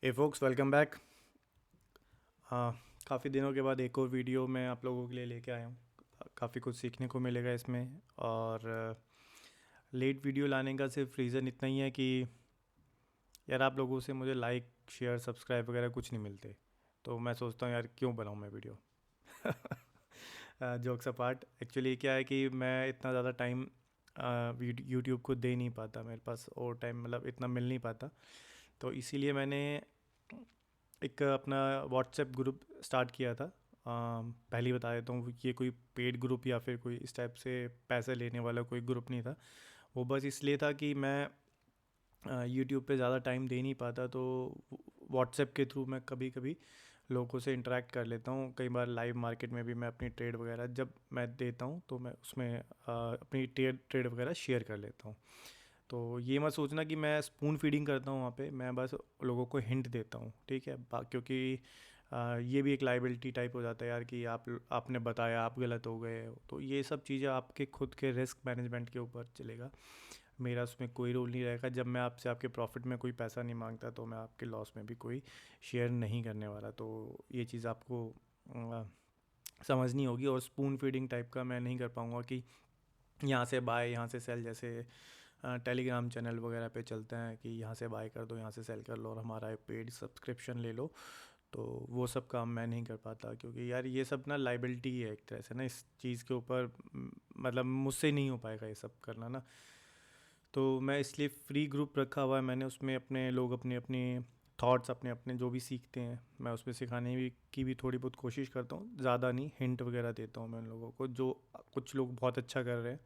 ए focus, welcome back. काफ़ी दिनों के बाद एक और वीडियो मैं आप लोगों के लिए लेके आया हूँ। काफ़ी कुछ सीखने को मिलेगा इसमें। और लेट वीडियो लाने का सिर्फ रीज़न इतना ही है कि यार आप लोगों से मुझे लाइक शेयर सब्सक्राइब वगैरह कुछ नहीं मिलते। तो मैं सोचता हूँ यार क्यों बनाऊँ मैं वीडियो। जोक्स अपार्ट, एक्चुअली क्या है कि मैं इतना ज़्यादा टाइम यूट्यूब को दे नहीं पाता, मेरे पास और टाइम मतलब इतना मिल नहीं पाता। तो इसीलिए मैंने एक अपना व्हाट्सएप ग्रुप स्टार्ट किया था। पहले ही बता देता हूँ, ये कोई पेड ग्रुप या फिर कोई इस टाइप से पैसे लेने वाला कोई ग्रुप नहीं था। वो बस इसलिए था कि मैं यूट्यूब पे ज़्यादा टाइम दे नहीं पाता, तो व्हाट्सएप के थ्रू मैं कभी कभी लोगों से इंटरेक्ट कर लेता हूँ। कई बार लाइव मार्केट में भी मैं अपनी ट्रेड वगैरह जब मैं देता हूँ तो मैं उसमें अपनी ट्रेड ट्रेड वगैरह शेयर कर लेता हूँ। तो ये मत सोचना कि मैं स्पून फीडिंग करता हूँ वहाँ पे, मैं बस लोगों को हिंट देता हूँ, ठीक है। क्योंकि ये भी एक लाइबिलिटी टाइप हो जाता है यार कि आपने बताया, आप गलत हो गए हो, तो ये सब चीज़ें आपके खुद के रिस्क मैनेजमेंट के ऊपर चलेगा। मेरा उसमें कोई रोल नहीं रहेगा। जब मैं आपसे आपके प्रॉफिट में कोई पैसा नहीं मांगता तो मैं आपके लॉस में भी कोई शेयर नहीं करने वाला। तो ये चीज़ आपको अ, समझनी होगी। और स्पून फीडिंग टाइप का मैं नहीं कर पाऊँगा कि यहाँ से बाय यहाँ से सेल, जैसे टेलीग्राम चैनल वगैरह पे चलते हैं कि यहाँ से बाय कर दो, यहाँ से सेल कर लो और हमारा पेड सब्सक्रिप्शन ले लो। तो वो सब काम मैं नहीं कर पाता, क्योंकि यार ये सब ना लाइबिलिटी है एक तरह से ना इस चीज़ के ऊपर। मतलब मुझसे नहीं हो पाएगा ये सब करना ना। तो मैं इसलिए फ्री ग्रुप रखा हुआ है मैंने, उसमें अपने लोग अपने अपने थॉट्स अपने अपने जो भी सीखते हैं मैं उसमें सिखाने की भी थोड़ी बहुत कोशिश करता हूँ। ज़्यादा नहीं, हिंट वगैरह देता हूँ मैं उन लोगों को। जो कुछ लोग बहुत अच्छा कर रहे हैं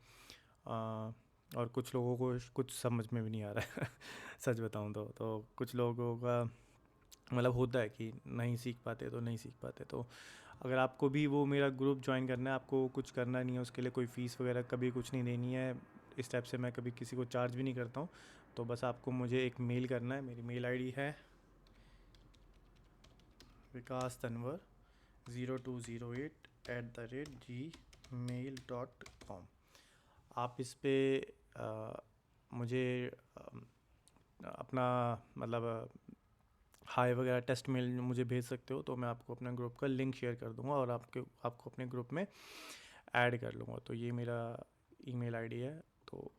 और कुछ लोगों को कुछ समझ में भी नहीं आ रहा है। सच बताऊँ तो कुछ लोगों का मतलब होता है कि नहीं सीख पाते तो नहीं सीख पाते। तो अगर आपको भी वो मेरा ग्रुप ज्वाइन करना है, आपको कुछ करना नहीं है, उसके लिए कोई फ़ीस वगैरह कभी कुछ नहीं देनी है। इस टाइप से मैं कभी किसी को चार्ज भी नहीं करता हूँ। तो बस आपको मुझे एक मेल करना है। मेरी मेल आईडी है vikas.tanvar0208@gmail.com। आप इस पे मुझे अपना मतलब हाई वगैरह टेस्ट मेल मुझे भेज सकते हो, तो मैं आपको अपना ग्रुप का लिंक शेयर कर दूंगा और आपको अपने ग्रुप में ऐड कर लूँगा। तो ये मेरा ईमेल आईडी है। तो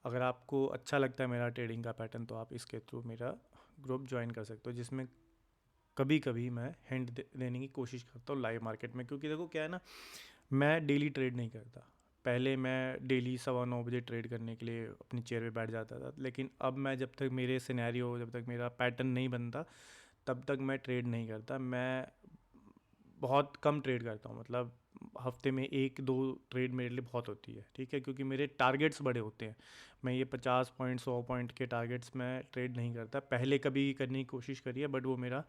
अगर आपको अच्छा लगता है मेरा ट्रेडिंग का पैटर्न तो आप इसके थ्रू मेरा ग्रुप ज्वाइन कर सकते हो, जिसमें कभी कभी मैं हिंट देने की कोशिश करता हूँ लाइव मार्केट में। क्योंकि देखो क्या है ना, मैं डेली ट्रेड नहीं करता। पहले मैं डेली 9:15 बजे ट्रेड करने के लिए अपनी चेयर पे बैठ जाता था, लेकिन अब मैं जब तक मेरे सिनेरियो, जब तक मेरा पैटर्न नहीं बनता तब तक मैं ट्रेड नहीं करता। मैं बहुत कम ट्रेड करता हूँ, मतलब हफ्ते में 1-2 ट्रेड मेरे लिए बहुत होती है, ठीक है। क्योंकि मेरे टारगेट्स बड़े होते हैं। मैं ये 50 पॉइंट 100 पॉइंट के टारगेट्स मैं ट्रेड नहीं करता। पहले कभी करने की कोशिश करी है, बट वो मेरा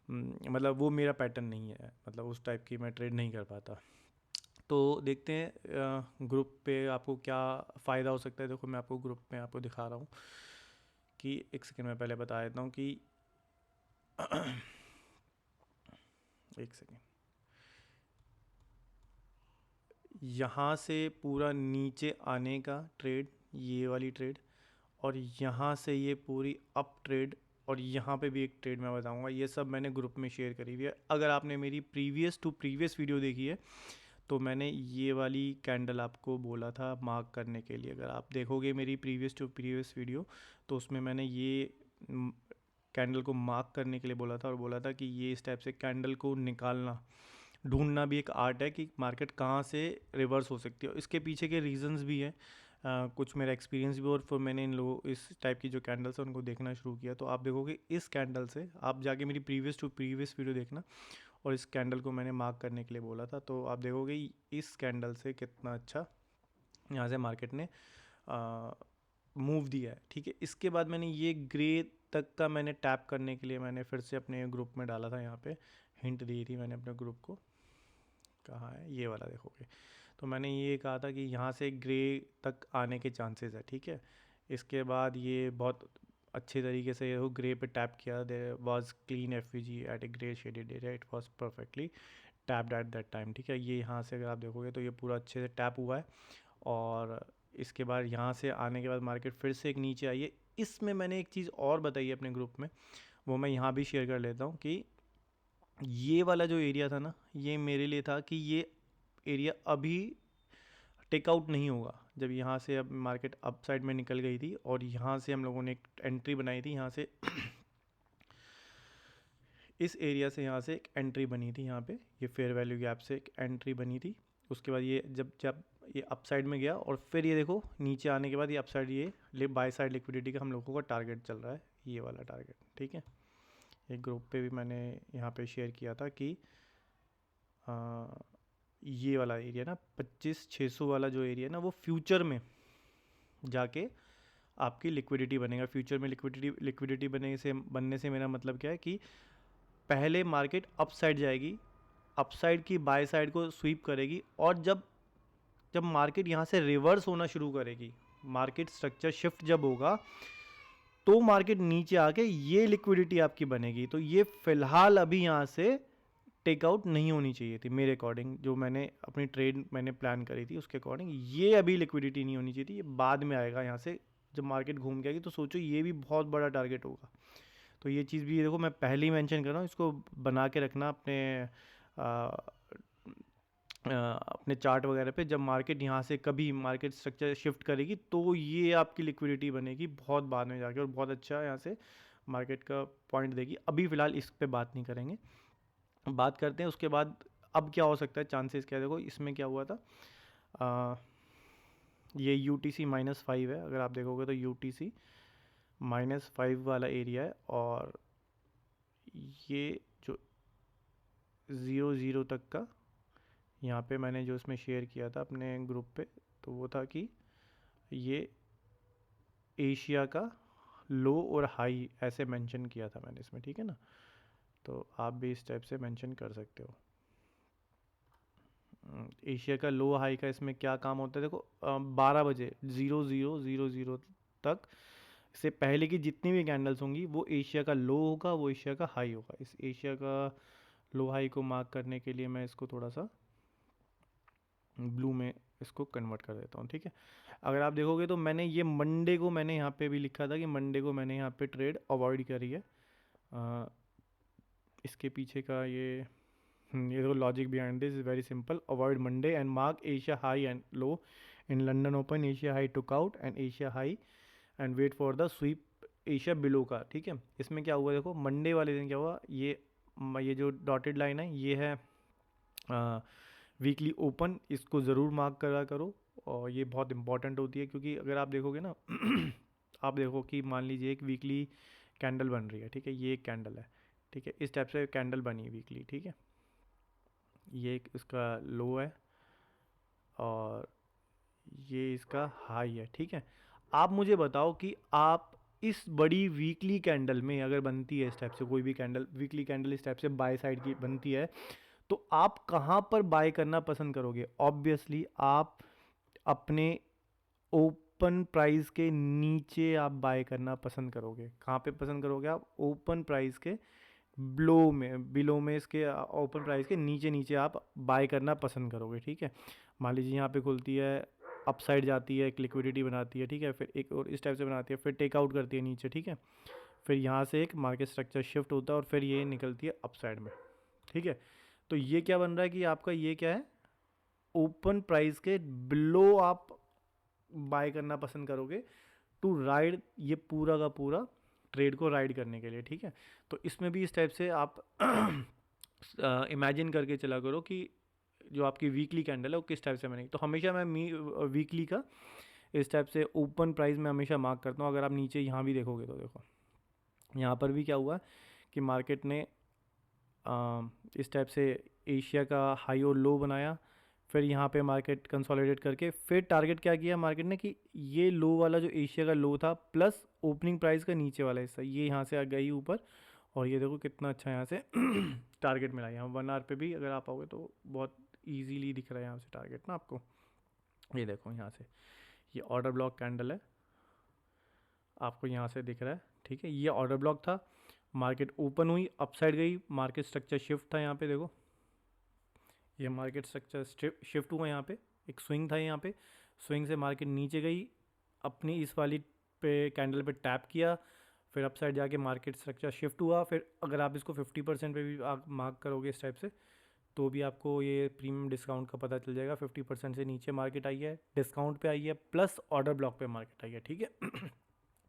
मतलब वो मेरा पैटर्न नहीं है, मतलब उस टाइप की मैं ट्रेड नहीं कर पाता। तो देखते हैं ग्रुप पे आपको क्या फ़ायदा हो सकता है। देखो मैं आपको ग्रुप में आपको दिखा रहा हूँ कि एक सेकेंड में पहले बता देता हूँ कि एक सेकेंड, यहाँ से पूरा नीचे आने का ट्रेड, ये वाली ट्रेड, और यहाँ से ये पूरी अप ट्रेड, और यहाँ पे भी एक ट्रेड मैं बताऊँगा, ये सब मैंने ग्रुप में शेयर करी हुई है। अगर आपने मेरी प्रीवियस वीडियो देखी है तो मैंने ये वाली कैंडल आपको बोला था मार्क करने के लिए। अगर आप देखोगे मेरी प्रीवियस वीडियो तो उसमें मैंने ये कैंडल को मार्क करने के लिए बोला था, और बोला था कि ये इस टाइप से कैंडल को निकालना, ढूंढना भी एक आर्ट है कि मार्केट कहाँ से रिवर्स हो सकती है। और इसके पीछे के रीजंस भी हैं, कुछ मेरा एक्सपीरियंस भी। और फिर मैंने इन लोगों इस टाइप की जो कैंडल्स है उनको देखना शुरू किया। तो आप देखोगे इस कैंडल से, आप जाके मेरी प्रीवियस वीडियो देखना, और इस कैंडल को मैंने मार्क करने के लिए बोला था। तो आप देखोगे इस कैंडल से कितना अच्छा यहाँ से मार्केट ने मूव दिया है, ठीक है। इसके बाद मैंने ये ग्रे तक का मैंने टैप करने के लिए मैंने फिर से अपने ग्रुप में डाला था। यहाँ पे हिंट दी थी मैंने अपने ग्रुप को, कहाँ है ये वाला देखोगे। तो मैंने ये कहा था कि यहाँ से ग्रे तक आने के चांसेस है, ठीक है। इसके बाद ये बहुत अच्छे तरीके से वो ग्रे पे टैप किया। There was clean FVG at a grey shaded area, it was perfectly tapped at that time, ठीक है। ये यहाँ से अगर आप देखोगे तो ये पूरा अच्छे से टैप हुआ है। और इसके बाद यहाँ से आने के बाद मार्केट फिर से एक नीचे आई है। इसमें मैंने एक चीज़ और बताई है अपने ग्रुप में, वो मैं यहाँ भी शेयर कर लेता हूँ कि ये वाला जो एरिया था ना, ये मेरे लिए था कि ये एरिया अभी टेक आउट नहीं होगा। जब यहाँ से अब मार्केट अप साइड में निकल गई थी और यहाँ से हम लोगों ने एक एंट्री बनाई थी, यहाँ से इस एरिया से यहाँ से एक एंट्री बनी थी, यहाँ पे ये फेयर वैल्यू गैप से एक एंट्री बनी थी। उसके बाद ये जब जब ये अप साइड में गया और फिर ये देखो नीचे आने के बाद ये अप साइड, ये बाय साइड लिक्विडिटी का हम लोगों का टारगेट चल रहा है, ये वाला टारगेट, ठीक है। एक ग्रुप पे भी मैंने यहाँ पे शेयर किया था कि ये वाला एरिया ना 25,600 वाला जो एरिया है ना, वो फ्यूचर में जाके आपकी लिक्विडिटी बनेगा। फ्यूचर में लिक्विडिटी बनने से मेरा मतलब क्या है कि पहले मार्केट अप साइड जाएगी, अप साइड की बाय साइड को स्वीप करेगी, और जब जब मार्केट यहाँ से रिवर्स होना शुरू करेगी, मार्केट स्ट्रक्चर शिफ्ट जब होगा, तो मार्केट नीचे आके ये लिक्विडिटी आपकी बनेगी। तो ये फिलहाल अभी यहाँ से टेक आउट नहीं होनी चाहिए थी मेरे अकॉर्डिंग, जो मैंने अपनी ट्रेड मैंने प्लान करी थी उसके अकॉर्डिंग ये अभी लिक्विडिटी नहीं होनी चाहिए थी, ये बाद में आएगा। यहाँ से जब मार्केट घूम के आएगी तो सोचो ये भी बहुत बड़ा टारगेट होगा। तो ये चीज़ भी देखो मैं पहले ही मेंशन कर रहा हूँ, इसको बना के रखना अपने चार्ट वगैरह पे। जब मार्केट यहाँ से कभी मार्केट स्ट्रक्चर शिफ्ट करेगी तो ये आपकी लिक्विडिटी बनेगी बहुत बाद में जाके, और बहुत अच्छा यहाँ से मार्केट का पॉइंट देगी। अभी फ़िलहाल इस पे बात नहीं करेंगे, बात करते हैं उसके बाद अब क्या हो सकता है, चांसेस क्या है। देखो इसमें क्या हुआ था, ये UTC -5 है, अगर आप देखोगे तो UTC -5 वाला एरिया है, और ये जो 0 तक का यहाँ पे मैंने जो इसमें शेयर किया था अपने ग्रुप पे, तो वो था कि ये एशिया का लो और हाई ऐसे मेंशन किया था मैंने इसमें, ठीक है ना। तो आप भी इस टाइप से मेंशन कर सकते हो। एशिया का लो हाई का इसमें क्या काम होता है, देखो 12 बजे 0000 तक से पहले की जितनी भी कैंडल्स होंगी वो एशिया का लो होगा, वो एशिया का हाई होगा। इस एशिया का लो हाई को मार्क करने के लिए मैं इसको थोड़ा सा ब्लू में इसको कन्वर्ट कर देता हूँ, ठीक है। अगर आप देखोगे तो मैंने ये मंडे को मैंने यहाँ पे भी लिखा था कि मंडे को मैंने यहाँ पे ट्रेड अवॉइड करी है। इसके पीछे का ये देखो logic behind this is very simple, avoid Monday and mark Asia high and low in London open, Asia high took out and Asia high and wait for the sweep Asia below का, ठीक है। इसमें क्या हुआ देखो, Monday वाले दिन क्या हुआ, ये जो डॉटेड लाइन है ये है वीकली ओपन, इसको ज़रूर मार्क करा करो, और ये बहुत इंपॉर्टेंट होती है। क्योंकि अगर आप देखोगे ना आप देखो कि मान लीजिए एक वीकली कैंडल बन रही है, ठीक है, ये एक कैंडल है, ठीक है, इस टाइप से कैंडल बनी वीकली, ठीक है, ये एक इसका लो है और ये इसका हाई है, ठीक है। आप मुझे बताओ कि आप इस बड़ी वीकली कैंडल में अगर बनती है इस टाइप से कोई भी कैंडल, वीकली कैंडल इस टाइप से बाय साइड की बनती है, तो आप कहाँ पर बाय करना पसंद करोगे? ऑब्वियसली आप अपने ओपन प्राइस के नीचे आप बाय करना पसंद करोगे। कहाँ पे पसंद करोगे आप? ओपन प्राइस के बिलो में इसके ओपन प्राइस के नीचे नीचे आप बाय करना पसंद करोगे, ठीक है। मान लीजिए यहाँ पे खुलती है, अप साइड जाती है, एक लिक्विडिटी बनाती है, ठीक है, फिर एक और इस टाइप से बनाती है, फिर टेक आउट करती है नीचे, ठीक है, फिर यहाँ से एक मार्केट स्ट्रक्चर शिफ्ट होता है और फिर ये निकलती है अप साइड में, ठीक है। तो ये क्या बन रहा है कि आपका ये क्या है, ओपन प्राइस के बिलो आप बाय करना पसंद करोगे टू राइड ये पूरा का पूरा ट्रेड को राइड करने के लिए, ठीक है। तो इसमें भी इस टाइप से आप इमेजिन करके चला करो कि जो आपकी वीकली कैंडल है वो किस टाइप से बनेगी। तो हमेशा मैं वीकली का इस टाइप से ओपन प्राइस में हमेशा मार्क करता हूँ। अगर आप नीचे यहाँ भी देखोगे तो देखो यहाँ पर भी क्या हुआ कि मार्केट ने इस टाइप से एशिया का हाई और लो बनाया, फिर यहाँ पे मार्केट कंसोलिडेट करके फिर टारगेट क्या किया मार्केट ने कि ये लो वाला जो एशिया का लो था प्लस ओपनिंग प्राइस का नीचे वाला हिस्सा ये यहाँ से आ गई ऊपर, और ये देखो कितना अच्छा यहाँ से टारगेट मिला। यहाँ 1 आवर पे भी अगर आप आओगे तो बहुत ईजीली दिख रहा है यहाँ से टारगेट ना आपको। ये देखो यहाँ से ये ऑर्डर ब्लॉक कैंडल है, आपको यहाँ से दिख रहा है, ठीक है, ये ऑर्डर ब्लॉक था। मार्केट ओपन हुई, अपसाइड गई, मार्केट स्ट्रक्चर शिफ्ट था, यहाँ पे देखो ये मार्केट स्ट्रक्चर शिफ्ट हुआ, यहाँ पे एक स्विंग था, यहाँ पे स्विंग से मार्केट नीचे गई, अपनी इस वाली पे कैंडल पे टैप किया, फिर अप साइड जाके मार्केट स्ट्रक्चर शिफ्ट हुआ। फिर अगर आप इसको 50% पे भी आप मार्क करोगे इस टाइप से, तो भी आपको ये प्रीमियम डिस्काउंट का पता चल जाएगा। 50% से नीचे मार्केट आई है, डिस्काउंट पे आई है, प्लस ऑर्डर ब्लॉक पे मार्केट आई है, ठीक है।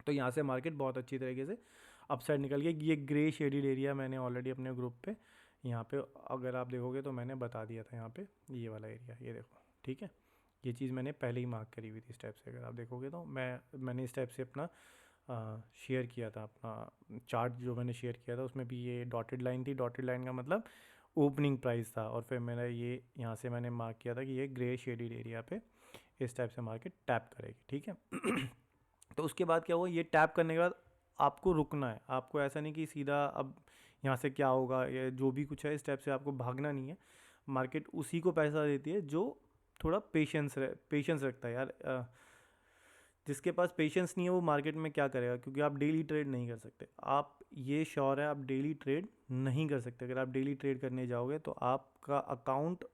तो यहाँ से मार्केट बहुत अच्छी तरीके से अपसाइड निकल गई। ये ग्रे शेडिड एरिया मैंने ऑलरेडी अपने ग्रुप पे यहाँ पे अगर आप देखोगे तो मैंने बता दिया था, यहाँ पे ये वाला एरिया, ये देखो, ठीक है। ये चीज़ मैंने पहले ही मार्क करी हुई थी इस टाइप से। अगर आप देखोगे तो मैंने इस टाइप से अपना शेयर किया था, अपना चार्ट जो मैंने शेयर किया था उसमें भी ये डॉटेड लाइन थी। डॉटेड लाइन का मतलब ओपनिंग प्राइस था, और फिर मेरा ये यहाँ से मैंने मार्क किया था कि ये ग्रे शेडिड एरिया पे इस टाइप से मार्केट टैप करेगी, ठीक है। तो उसके बाद क्या हुआ, ये टैप करने के बाद आपको रुकना है। आपको ऐसा नहीं कि सीधा अब यहाँ से क्या होगा या जो भी कुछ है इस टाइप से आपको भागना नहीं है। मार्केट उसी को पैसा देती है जो थोड़ा पेशेंस रखता है यार। जिसके पास पेशेंस नहीं है वो मार्केट में क्या करेगा, क्योंकि आप डेली ट्रेड नहीं कर सकते। आप ये श्योर है आप डेली ट्रेड नहीं कर सकते। अगर आप डेली ट्रेड करने जाओगे तो आपका अकाउंट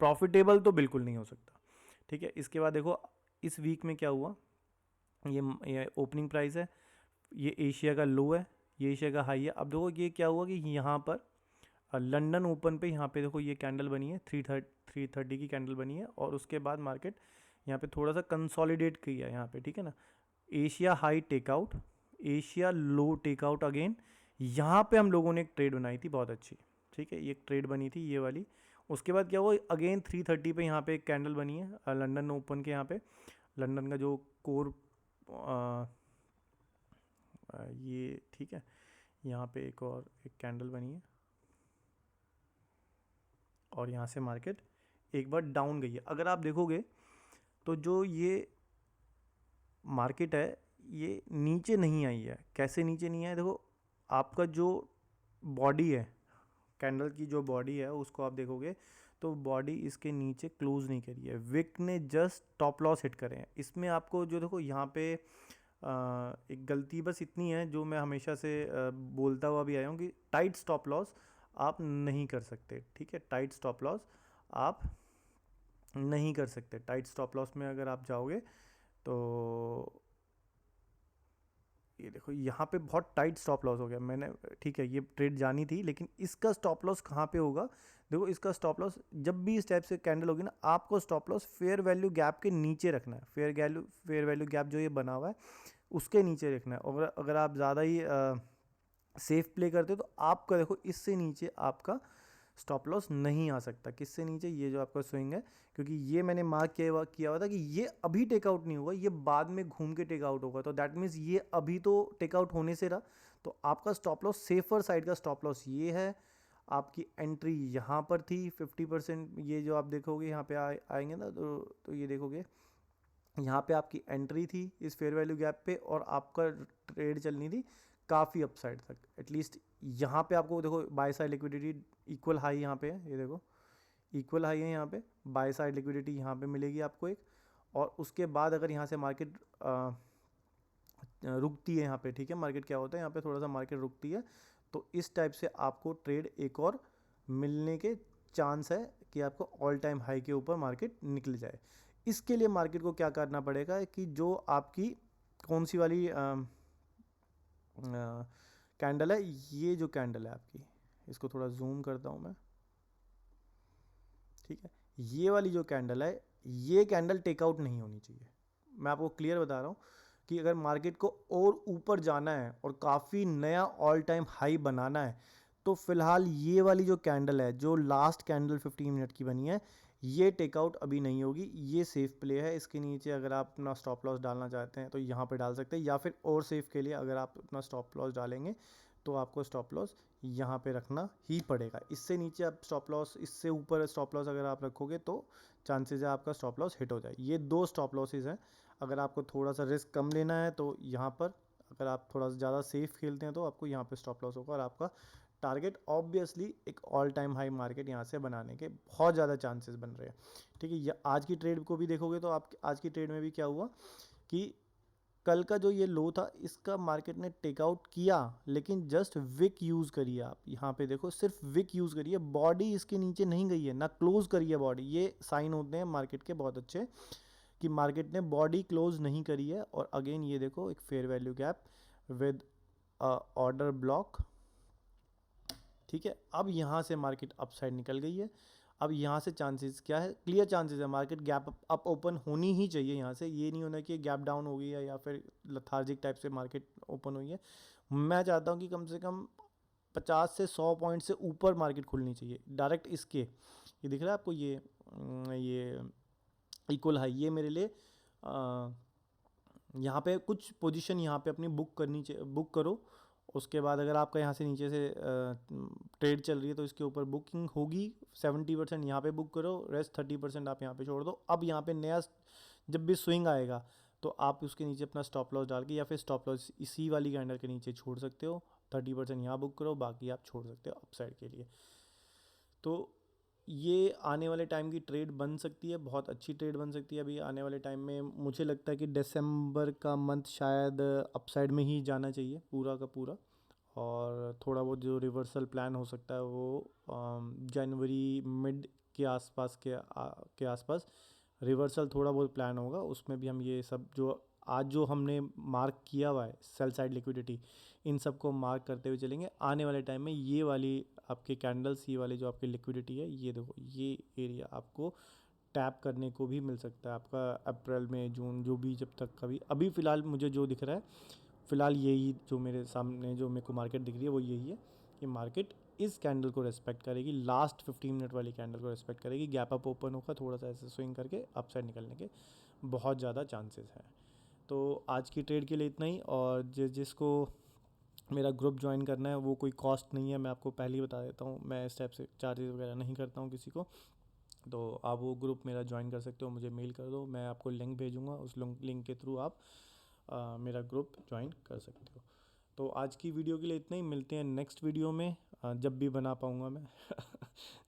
प्रॉफिटेबल तो बिल्कुल नहीं हो सकता, ठीक है। इसके बाद देखो इस वीक में क्या हुआ, ये ओपनिंग प्राइस है, ये एशिया का लो है, ये एशिया का हाई है। अब देखो ये क्या हुआ कि यहाँ पर लंदन ओपन पे यहाँ पे देखो ये कैंडल बनी है, 330 की कैंडल बनी है, और उसके बाद मार्केट यहाँ पे थोड़ा सा कंसोलिडेट किया है यहाँ पे, ठीक है ना। एशिया हाई टेकआउट, एशिया लो टेकआउट अगेन। यहाँ पे हम लोगों ने एक ट्रेड बनाई थी बहुत अच्छी, ठीक है। ये एक ट्रेड बनी थी ये वाली। उसके बाद क्या हुआ, अगेन 330 पे यहाँ पे एक कैंडल बनी है लंदन ओपन के यहाँ पे। लंदन का जो कोर ये, ठीक है। यहाँ पे एक कैंडल बनी है, और यहाँ से मार्केट एक बार डाउन गई है। अगर आप देखोगे तो जो ये मार्केट है ये नीचे नहीं आई है। कैसे नीचे नहीं आई, देखो आपका जो बॉडी है, कैंडल की जो बॉडी है उसको आप देखोगे तो बॉडी इसके नीचे क्लोज नहीं करी है। विक ने जस्ट टॉप लॉस हिट करे हैं। इसमें आपको जो देखो यहाँ पे एक गलती बस इतनी है जो मैं हमेशा से बोलता हुआ भी आया हूँ कि टाइट स्टॉप लॉस आप नहीं कर सकते, ठीक है। टाइट स्टॉप लॉस आप नहीं कर सकते। टाइट स्टॉप लॉस में अगर आप जाओगे तो ये देखो यहाँ पे बहुत टाइट स्टॉप लॉस हो गया मैंने, ठीक है। ये ट्रेड जानी थी, लेकिन इसका स्टॉप लॉस कहाँ पे होगा, देखो इसका स्टॉप लॉस जब भी इस टाइप से कैंडल होगी ना, आपको stop loss fair value gap के नीचे रखना है। फेयर वैल्यू गैप जो ये बना हुआ है उसके नीचे रखना है। और अगर आप ज़्यादा ही सेफ प्ले करते हो तो आपका देखो इससे नीचे आपका स्टॉप लॉस नहीं आ सकता। किससे नीचे, ये जो आपका स्विंग है, क्योंकि ये मैंने मार्क किया हुआ था कि ये अभी टेकआउट नहीं होगा, ये बाद में घूम के टेकआउट होगा। तो दैट मीन्स ये अभी तो टेकआउट होने से रहा, तो आपका स्टॉप लॉस सेफर साइड का स्टॉप लॉस ये है। आपकी एंट्री यहाँ पर थी 50%, ये जो आप देखोगे यहाँ पे आएंगे ना तो ये देखोगे यहाँ पे आपकी एंट्री थी इस फेयर वैल्यू गैप पे, और आपका ट्रेड चलनी थी काफ़ी अपसाइड तक। एटलीस्ट यहाँ पे आपको देखो by side liquidity equal high यहाँ पे है, ये देखो इक्वल हाई है यहाँ पे। बाय साइड लिक्विडिटी यहाँ पे मिलेगी आपको एक, और उसके बाद अगर यहाँ से मार्केट रुकती है यहाँ पे, ठीक है। मार्केट क्या होता है यहाँ पे थोड़ा सा मार्केट रुकती है, तो इस टाइप से आपको ट्रेड एक और मिलने के चांस है कि आपको ऑल टाइम हाई के ऊपर मार्केट निकल जाए। इसके लिए मार्केट को क्या करना पड़ेगा कि जो आपकी कौन सी वाली कैंडल है, ये जो कैंडल है आपकी, इसको थोड़ा जूम करता हूँ मैं, ठीक है। ये वाली जो कैंडल है, ये कैंडल टेकआउट नहीं होनी चाहिए। मैं आपको क्लियर बता रहा हूँ कि अगर मार्केट को और ऊपर जाना है और काफ़ी नया ऑल टाइम हाई बनाना है, तो फिलहाल ये वाली जो कैंडल है, जो लास्ट कैंडल 15 मिनट की बनी है, ये टेकआउट अभी नहीं होगी। ये सेफ प्ले है। इसके नीचे अगर आप अपना स्टॉप लॉस डालना चाहते हैं तो यहाँ पे डाल सकते हैं, या फिर और सेफ के लिए अगर आप अपना स्टॉप लॉस डालेंगे तो आपको स्टॉप लॉस यहाँ पे रखना ही पड़ेगा। इससे नीचे आप स्टॉप लॉस, इससे ऊपर स्टॉप लॉस अगर आप रखोगे तो चांसेस है आपका स्टॉप लॉस हिट हो जाए। ये दो स्टॉप लॉसेस हैं। अगर आपको थोड़ा सा रिस्क कम लेना है तो यहाँ पर, अगर आप थोड़ा सा ज़्यादा सेफ खेलते हैं तो आपको यहाँ पे स्टॉप लॉस होगा, और आपका टारगेट ऑब्वियसली एक ऑल टाइम हाई मार्केट यहाँ से बनाने के बहुत ज़्यादा चांसेस बन रहे हैं, ठीक है। आज की ट्रेड को भी देखोगे तो आप आज की ट्रेड में भी क्या हुआ कि कल का जो ये लो था इसका मार्केट ने टेकआउट किया, लेकिन जस्ट विक यूज़ करिए। आप यहाँ पे देखो सिर्फ विक यूज़ करिए, बॉडी इसके नीचे नहीं गई है, ना क्लोज करी है बॉडी। ये साइन होते हैं मार्केट के बहुत अच्छे कि मार्केट ने बॉडी क्लोज नहीं करी है। और अगेन ये देखो एक fair value gap with order block. ठीक है, अब यहाँ से मार्केट अपसाइड निकल गई है। अब यहाँ से चांसेस क्या है, क्लियर चांसेस है मार्केट गैप अप ओपन होनी ही चाहिए यहाँ से, ये नहीं होना कि गैप डाउन हो गई है या फिर लथार्जिक टाइप से मार्केट ओपन हुई है। मैं चाहता हूँ कि कम से कम 50 से 100 पॉइंट से ऊपर मार्केट खुलनी चाहिए डायरेक्ट इसके। ये दिख रहा है आपको, ये इक्वल हाई, ये मेरे लिए यहाँ पे कुछ पोजीशन यहाँ पे अपनी बुक करनी चाहिए, बुक करो। उसके बाद अगर आपका यहाँ से नीचे से ट्रेड चल रही है तो इसके ऊपर बुकिंग होगी। 70% यहाँ पे बुक करो, रेस्ट 30% आप यहाँ पे छोड़ दो। अब यहाँ पे नया जब भी स्विंग आएगा तो आप उसके नीचे अपना स्टॉप लॉस डाल के या फिर स्टॉप लॉस इसी वाली कैंडल के नीचे छोड़ सकते हो। 30% यहाँ बुक करो, बाकी आप छोड़ सकते हो अपसाइड के लिए। तो ये आने वाले टाइम की ट्रेड बन सकती है, बहुत अच्छी ट्रेड बन सकती है अभी आने वाले टाइम में। मुझे लगता है कि दिसंबर का मंथ शायद अपसाइड में ही जाना चाहिए पूरा का पूरा, और थोड़ा बहुत जो रिवर्सल प्लान हो सकता है वो जनवरी मिड के आसपास के आसपास रिवर्सल थोड़ा बहुत प्लान होगा। उसमें भी हम ये सब जो आज जो हमने मार्क किया हुआ है सेल साइड लिक्विडिटी, इन सब को मार्क करते हुए चलेंगे। आने वाले टाइम में ये वाली आपके कैंडल्स, ये वाली जो आपकी लिक्विडिटी है, ये देखो ये एरिया आपको टैप करने को भी मिल सकता है आपका अप्रैल में, जून, जो भी जब तक कभी। अभी फ़िलहाल मुझे जो दिख रहा है, फ़िलहाल यही जो मेरे सामने जो मेरे को मार्केट दिख रही है वो यही है कि मार्केट इस कैंडल को रेस्पेक्ट करेगी, लास्ट 15 मिनट वाली कैंडल को रेस्पेक्ट करेगी। गैप अप ओपन होगा, थोड़ा सा ऐसे स्विंग करके अपसाइड निकलने के बहुत ज़्यादा चांसेस हैं। तो आज की ट्रेड के लिए इतना ही। और जिसको मेरा ग्रुप ज्वाइन करना है वो कोई कॉस्ट नहीं है, मैं आपको पहले ही बता देता हूँ, मैं इस टाइप से चार्जेस वगैरह नहीं करता हूँ किसी को। तो आप वो ग्रुप मेरा ज्वाइन कर सकते हो, मुझे मेल कर दो, मैं आपको लिंक भेजूँगा, उस लिंक के थ्रू आप मेरा ग्रुप ज्वाइन कर सकते हो। तो आज की वीडियो के लिए इतना ही, मिलते हैं नेक्स्ट वीडियो में, जब भी बना पाऊँगा मैं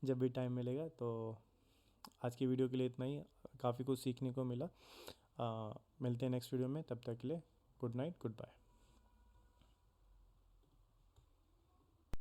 जब भी टाइम मिलेगा। तो आज की वीडियो के लिए इतना ही, काफ़ी कुछ सीखने को मिला। मिलते हैं नेक्स्ट वीडियो में, तब तक के लिए गुड नाइट, गुड बाय।